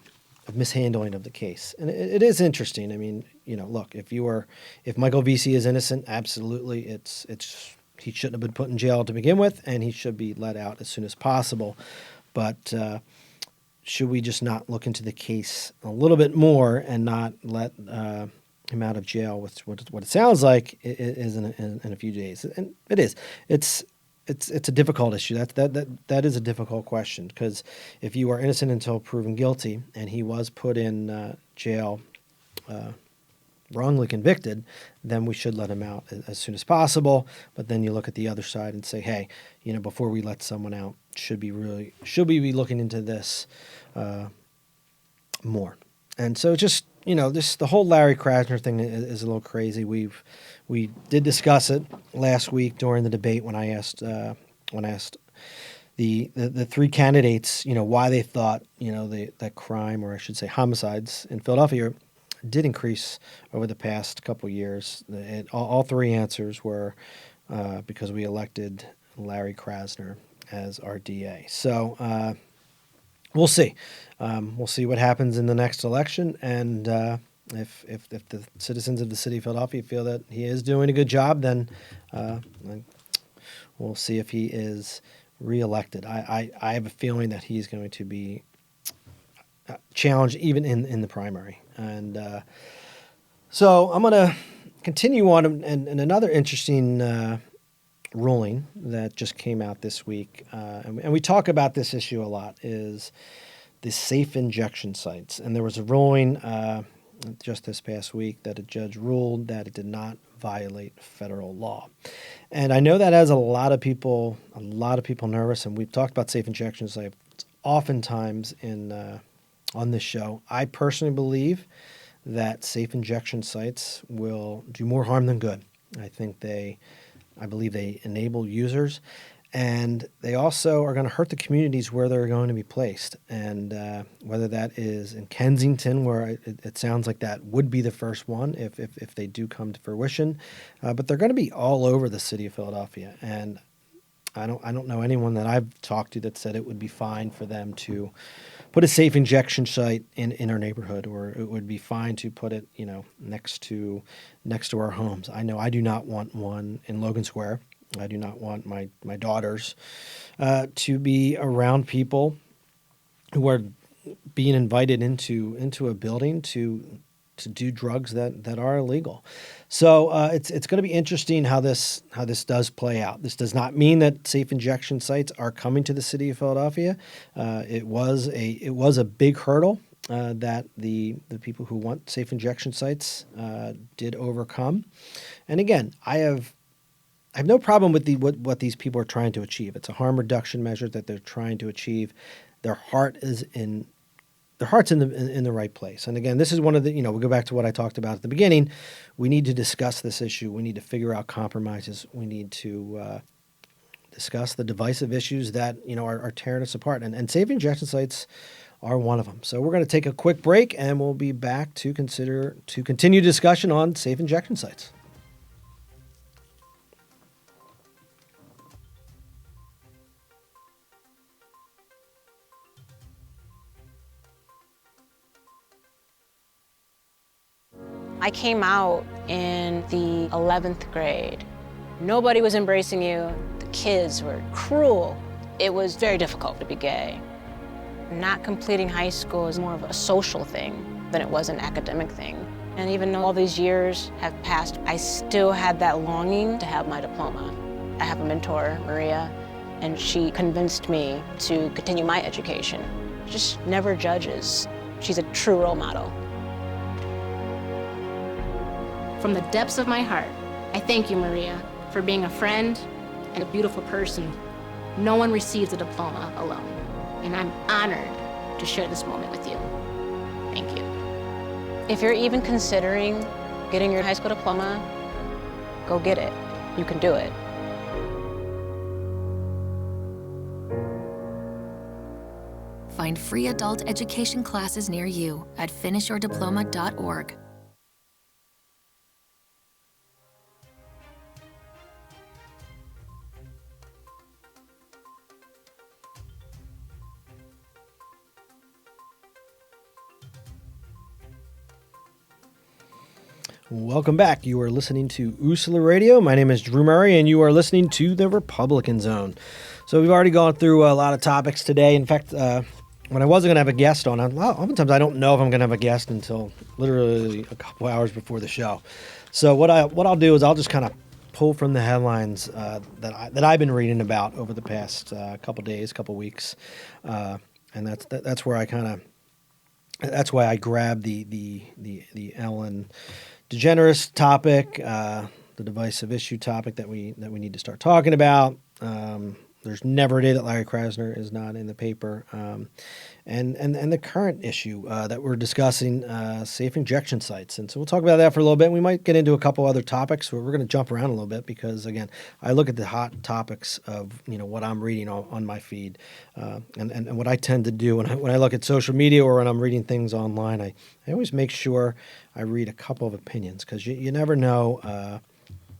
mishandling of the case. And it is interesting. I mean, look, if Michael Vesey is innocent, absolutely, he shouldn't have been put in jail to begin with, and he should be let out as soon as possible. But should we just not look into the case a little bit more and not let him out of jail with what it sounds like is in a few days? And it is. It's a difficult issue. That is a difficult question, because if you are innocent until proven guilty, and he was put in jail wrongly convicted, then we should let him out as soon as possible. But then you look at the other side and say, hey, before we let someone out, should we be looking into this more? And so just the whole Larry Krasner thing is a little crazy. We did discuss it last week during the debate when I asked the three candidates why they thought that crime, or I should say homicides, in Philadelphia did increase over the past couple years. All three answers were because we elected Larry Krasner as our DA. So we'll see. We'll see what happens in the next election, and if the citizens of the city of Philadelphia feel that he is doing a good job, then we'll see if he is reelected. I have a feeling that he's going to be challenged even in the primary. And so I'm going to continue on, and another interesting ruling that just came out this week, and we talk about this issue a lot, is the safe injection sites. And there was a ruling just this past week that a judge ruled that it did not violate federal law. And I know that has a lot of people nervous, and we've talked about safe injection sites oftentimes on this show. I personally believe that safe injection sites will do more harm than good. I believe they enable users, and they also are going to hurt the communities where they're going to be placed. And whether that is in Kensington, where it sounds like that would be the first one if they do come to fruition, but they're going to be all over the city of Philadelphia. And I don't know anyone that I've talked to that said it would be fine for them to put a safe injection site in our neighborhood, or it would be fine to put it, next to our homes. I know I do not want one in Logan Square. I do not want my daughters to be around people who are being invited into a building to to do drugs that are illegal. So it's going to be interesting how this does play out. This does not mean that safe injection sites are coming to the city of Philadelphia. It was a big hurdle that the people who want safe injection sites did overcome. And again, I have no problem with what these people are trying to achieve. It's a harm reduction measure that they're trying to achieve. Their heart's in the right place. And again, this is one of the, we go back to what I talked about at the beginning. We need to discuss this issue. We need to figure out compromises. We need to discuss the divisive issues that, are tearing us apart. And safe injection sites are one of them. So we're going to take a quick break, and we'll be back to continue discussion on safe injection sites. I came out in the 11th grade. Nobody was embracing you. The kids were cruel. It was very difficult to be gay. Not completing high school is more of a social thing than it was an academic thing. And even though all these years have passed, I still had that longing to have my diploma. I have a mentor, Maria, and she convinced me to continue my education. Just never judges. She's a true role model. From the depths of my heart, I thank you, Maria, for being a friend and a beautiful person. No one receives a diploma alone, and I'm honored to share this moment with you. Thank you. If you're even considering getting your high school diploma, go get it. You can do it. Find free adult education classes near you at finishyourdiploma.org. Welcome back. You are listening to USLA Radio. My name is Drew Murray, and you are listening to the Republican Zone. So we've already gone through a lot of topics today. In fact, when I wasn't going to have a guest on, oftentimes I don't know if I'm going to have a guest until literally a couple hours before the show. So what I'll do is I'll just kind of pull from the headlines that I've been reading about over the past couple days, couple weeks, and that's where that's why I grabbed the Ellen DeGeneres topic, the divisive issue topic that we need to start talking about. There's never a day that Larry Krasner is not in the paper, and the current issue that we're discussing, safe injection sites. And so we'll talk about that for a little bit. We might get into a couple other topics where we're going to jump around a little bit because, again, I look at the hot topics of what I'm reading on my feed, and what I tend to do when I look at social media or when I'm reading things online, I always make sure I read a couple of opinions because you never know.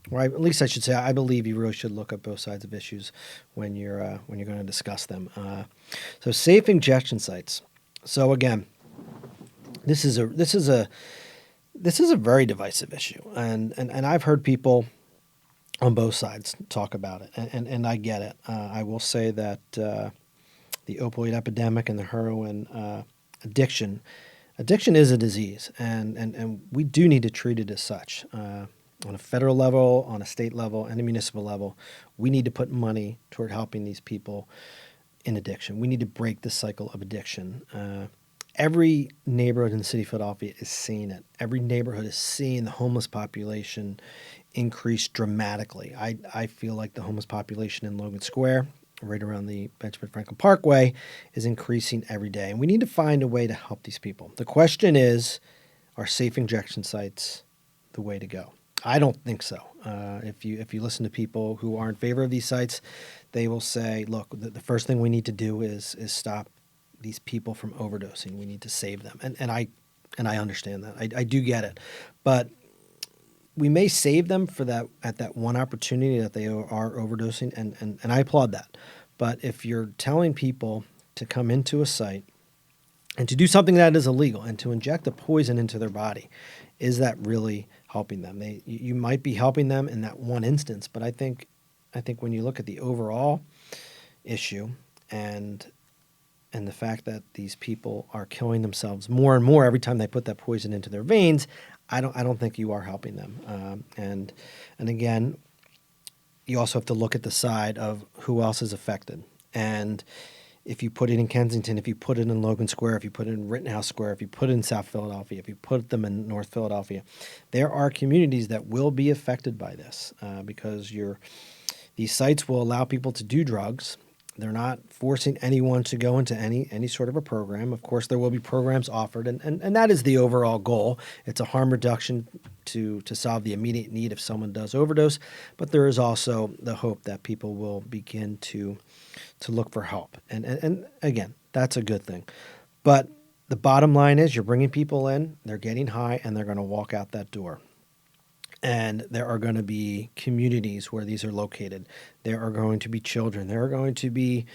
Or at least I should say, I believe you really should look at both sides of issues when you're going to discuss them. So safe injection sites. So again, this is a very divisive issue, and I've heard people on both sides talk about it, and I get it. I will say that the opioid epidemic and the heroin addiction is a disease, and we do need to treat it as such. On a federal level, on a state level, and a municipal level, we need to put money toward helping these people in addiction. We need to break the cycle of addiction. Every neighborhood in the city of Philadelphia is seeing it. Every neighborhood is seeing the homeless population increase dramatically. I feel like the homeless population in Logan Square, right around the Benjamin Franklin Parkway, is increasing every day. And we need to find a way to help these people. The question is, are safe injection sites the way to go? I don't think so. If you listen to people who are in favor of these sites, they will say, look, the first thing we need to do is stop these people from overdosing. We need to save them. And I understand that. I do get it. But we may save them at that one opportunity that they are overdosing, and I applaud that. But if you're telling people to come into a site and to do something that is illegal and to inject a poison into their body, is that really helping them? You might be helping them in that one instance, but I think when you look at the overall issue and and the fact that these people are killing themselves more and more every time they put that poison into their veins, I don't think you are helping them. And again, you also have to look at the side of who else is affected. And if you put it in Kensington, if you put it in Logan Square, if you put it in Rittenhouse Square, if you put it in South Philadelphia, if you put them in North Philadelphia, there are communities that will be affected by this because these sites will allow people to do drugs. They're not forcing anyone to go into any sort of a program. Of course, there will be programs offered, and that is the overall goal. It's a harm reduction to solve the immediate need if someone does overdose, but there is also the hope that people will begin to look for help. And again, that's a good thing. But the bottom line is you're bringing people in, they're getting high, and they're going to walk out that door. And there are going to be communities where these are located. There are going to be children. There are going to be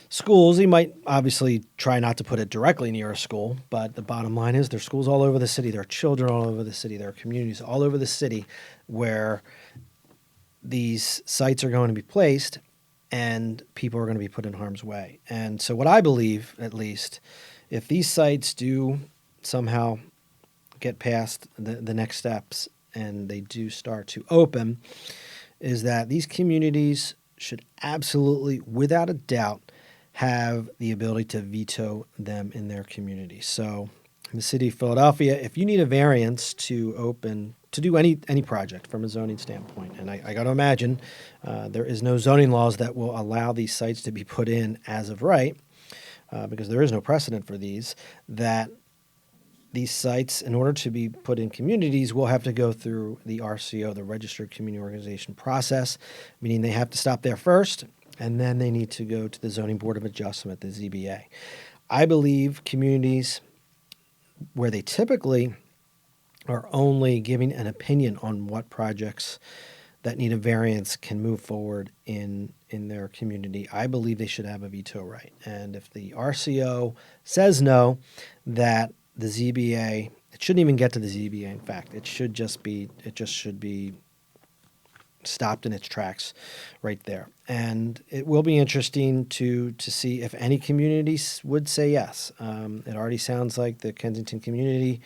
schools. You might obviously try not to put it directly near a school, but the bottom line is there's schools all over the city. There are children all over the city. There are communities all over the city where these sites are going to be placed and people are going to be put in harm's way. And so what I believe, at least, if these sites do somehow get past the next steps and they do start to open, is that these communities should absolutely, without a doubt, have the ability to veto them in their community. So in the city of Philadelphia, if you need a variance to do any project from a zoning standpoint, and I got to imagine there is no zoning laws that will allow these sites to be put in as of right, because there is no precedent for these, that these sites, in order to be put in communities, will have to go through the RCO, the Registered Community Organization process, meaning they have to stop there first, and then they need to go to the Zoning Board of Adjustment, the ZBA. I believe communities where they typically are only giving an opinion on what projects that need a variance can move forward in their community, I believe they should have a veto right. And if the RCO says no, that the ZBA, it shouldn't even get to the ZBA, in fact. It just should be stopped in its tracks right there. And it will be interesting to see if any communities would say yes. It already sounds like the Kensington community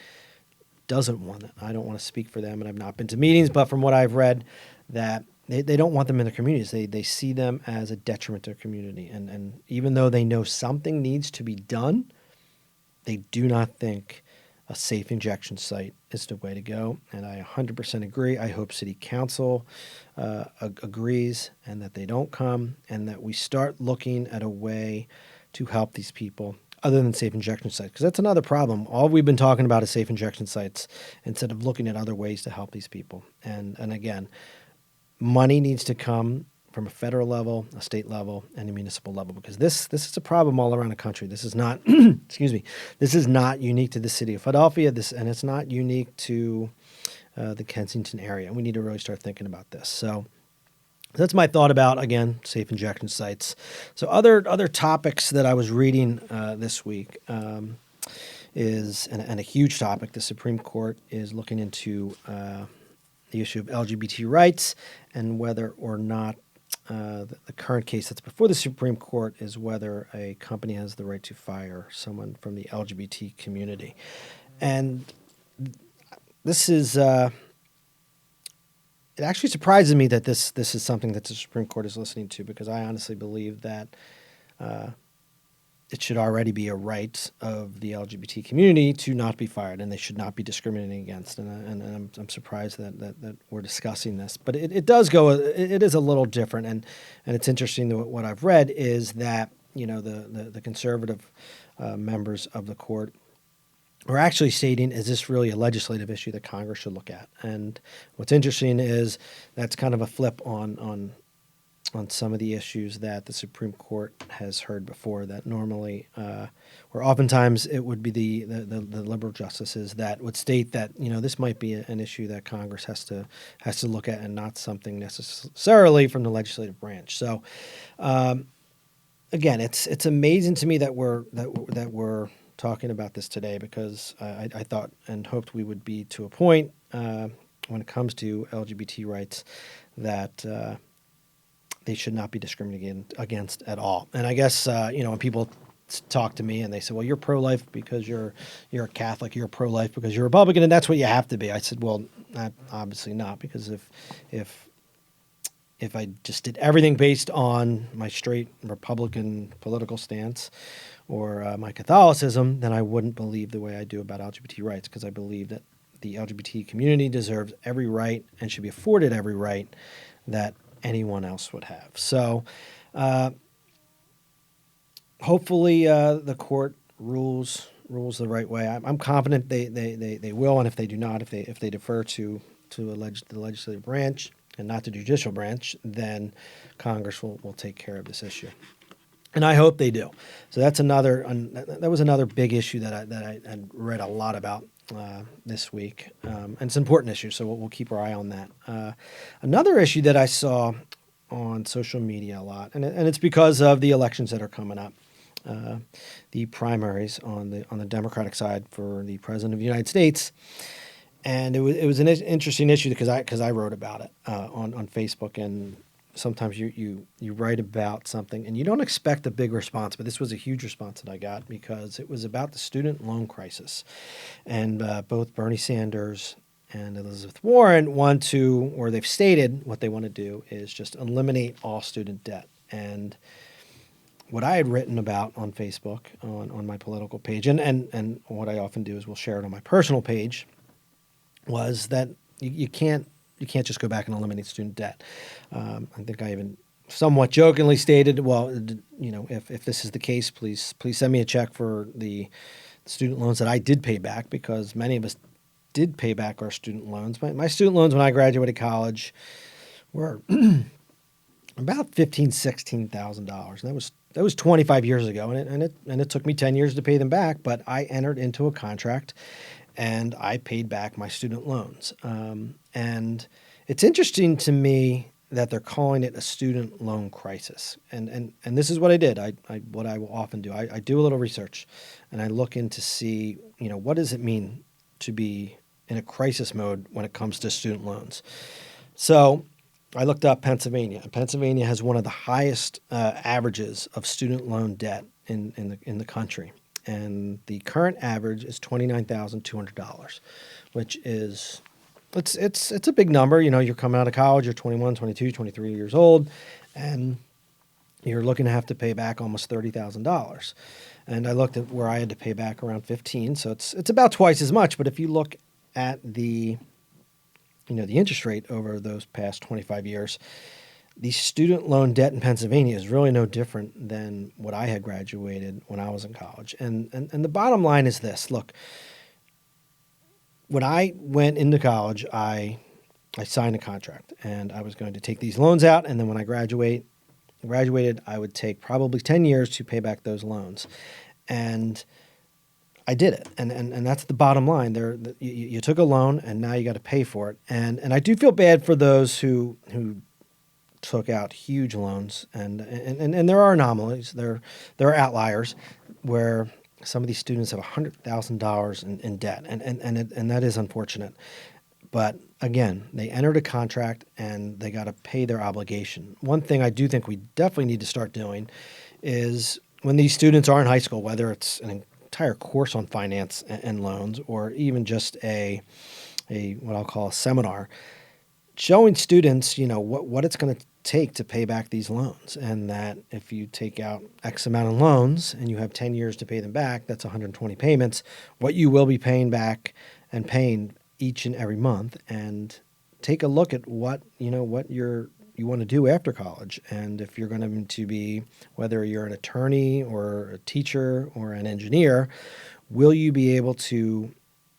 doesn't want it. I don't want to speak for them, and I've not been to meetings, but from what I've read, that they don't want them in their communities. They see them as a detriment to their community. And even though they know something needs to be done, they do not think a safe injection site is the way to go. And I 100% agree. I hope City Council agrees and that they don't come and that we start looking at a way to help these people other than safe injection sites. Because that's another problem. All we've been talking about is safe injection sites instead of looking at other ways to help these people. And again, money needs to come from a federal level, a state level, and a municipal level, because this is a problem all around the country. This is not, excuse me, this is not unique to the city of Philadelphia, and it's not unique to the Kensington area. We need to really start thinking about this. So that's my thought about, again, safe injection sites. So other topics that I was reading this week is, and a huge topic, the Supreme Court is looking into the issue of LGBT rights and whether or not the current case that's before the Supreme Court is whether a company has the right to fire someone from the LGBT community. And this is, it actually surprises me that this is something that the Supreme Court is listening to, because I honestly believe that it should already be a right of the LGBT community to not be fired, and they should not be discriminated against. And I'm surprised that we're discussing this, but it does go. It is a little different, and it's interesting that what I've read is that the conservative members of the court are actually stating, is this really a legislative issue that Congress should look at? And what's interesting is that's kind of a flip on some of the issues that the Supreme Court has heard before, that normally, or oftentimes it would be the liberal justices that would state that, this might be an issue that Congress has to look at and not something necessarily from the legislative branch. So, again, it's amazing to me that we're talking about this today, because I thought and hoped we would be to a point when it comes to LGBT rights that they should not be discriminated against at all. And I guess, when people talk to me and they said, well, you're pro-life because you're a Catholic, you're pro-life because you're a Republican, and that's what you have to be. I said, well, obviously not, because if I just did everything based on my straight Republican political stance or my Catholicism, then I wouldn't believe the way I do about LGBT rights, because I believe that the LGBT community deserves every right and should be afforded every right that anyone else would have. So hopefully the court rules the right way. I'm confident they will, and if they do not, if they defer to the legislative branch and not the judicial branch, then Congress will take care of this issue. And I hope they do. So that's that was another big issue that I had read a lot about this week. And it's an important issue, so we'll keep our eye on that. Another issue that I saw on social media a lot, and it's because of the elections that are coming up, the primaries on the Democratic side for the President of the United States. And it was an interesting issue because I wrote about it on Facebook. And sometimes you write about something and you don't expect a big response, but this was a huge response that I got because it was about the student loan crisis. And both Bernie Sanders and Elizabeth Warren they've stated what they want to do is just eliminate all student debt. And what I had written about on Facebook on my political page, and what I often do is we'll share it on my personal page, was that you can't just go back and eliminate student debt. I think I even somewhat jokingly stated, well, if this is the case, please send me a check for the student loans that I did pay back, because many of us did pay back our student loans. My student loans when I graduated college were about $15,000-$16,000. And that was 25 years ago, and it took me 10 years to pay them back. But I entered into a contract, and I paid back my student loans. And it's interesting to me that they're calling it a student loan crisis. And this is what I did. What I will often do. I do a little research, and I look in to see, what does it mean to be in a crisis mode when it comes to student loans. So I looked up Pennsylvania. Pennsylvania has one of the highest averages of student loan debt in the country. And the current average is $29,200, which is it's a big number. You're coming out of college, you're 21, 22, 23 years old, and you're looking to have to pay back almost $30,000. And I looked at where I had to pay back around 15, so it's about twice as much. But if you look at the interest rate over those past 25 years, the student loan debt in Pennsylvania is really no different than what I had graduated when I was in college. And the bottom line is this. Look, when I went into college, I signed a contract, and I was going to take these loans out, and then when I graduated, I would take probably 10 years to pay back those loans. And I did it. And that's the bottom line. You took a loan, and now you got to pay for it. And I do feel bad for those who took out huge loans, and there are anomalies. There are outliers where some of these students have $100,000 in debt, and that is unfortunate. But again, they entered a contract and they got to pay their obligation. One thing I do think we definitely need to start doing is when these students are in high school, whether it's an entire course on finance and loans, or even just a what I'll call a seminar, showing students, what it's going to take to pay back these loans, and that if you take out X amount of loans and you have 10 years to pay them back, that's 120 payments, what you will be paying back and paying each and every month, and take a look at what you want to do after college. And if you're going to be, whether you're an attorney or a teacher or an engineer, will you be able to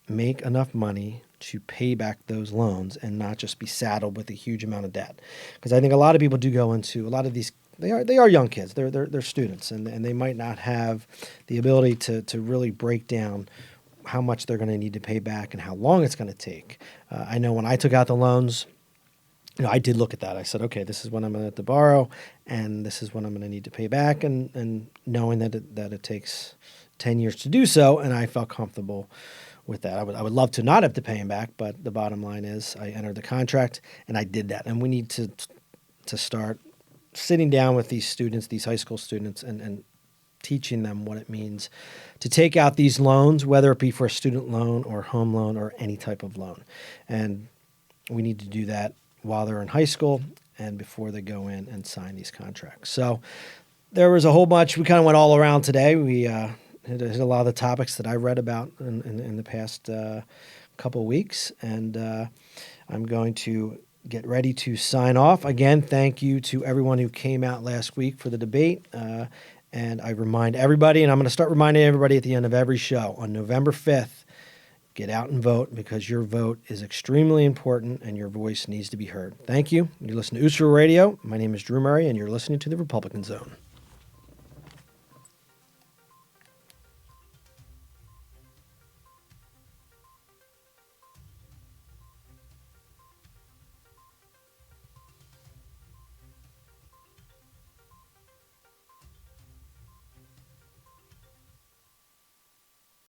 make enough money to pay back those loans and not just be saddled with a huge amount of debt? Because I think a lot of people do go into a lot of these. They are young kids. They're students, and they might not have the ability to really break down how much they're going to need to pay back and how long it's going to take. I know when I took out the loans, I did look at that. I said, okay, this is what I'm going to have to borrow, and this is what I'm going to need to pay back, and knowing that it takes 10 years to do so, and I felt comfortable with that. I would love to not have to pay him back, but the bottom line is I entered the contract, and I did that. And we need to start sitting down with these students, these high school students, and teaching them what it means to take out these loans, whether it be for a student loan or home loan or any type of loan. And we need to do that while they're in high school and before they go in and sign these contracts. So there was a whole bunch. We kind of went all around today. We hit a lot of the topics that I read about in the past couple of weeks. And I'm going to get ready to sign off. Again, thank you to everyone who came out last week for the debate. And I remind everybody, and I'm going to start reminding everybody at the end of every show, on November 5th, get out and vote, because your vote is extremely important and your voice needs to be heard. Thank you. You're listening to Usula Radio. My name is Drew Murray, and you're listening to The Republican Zone.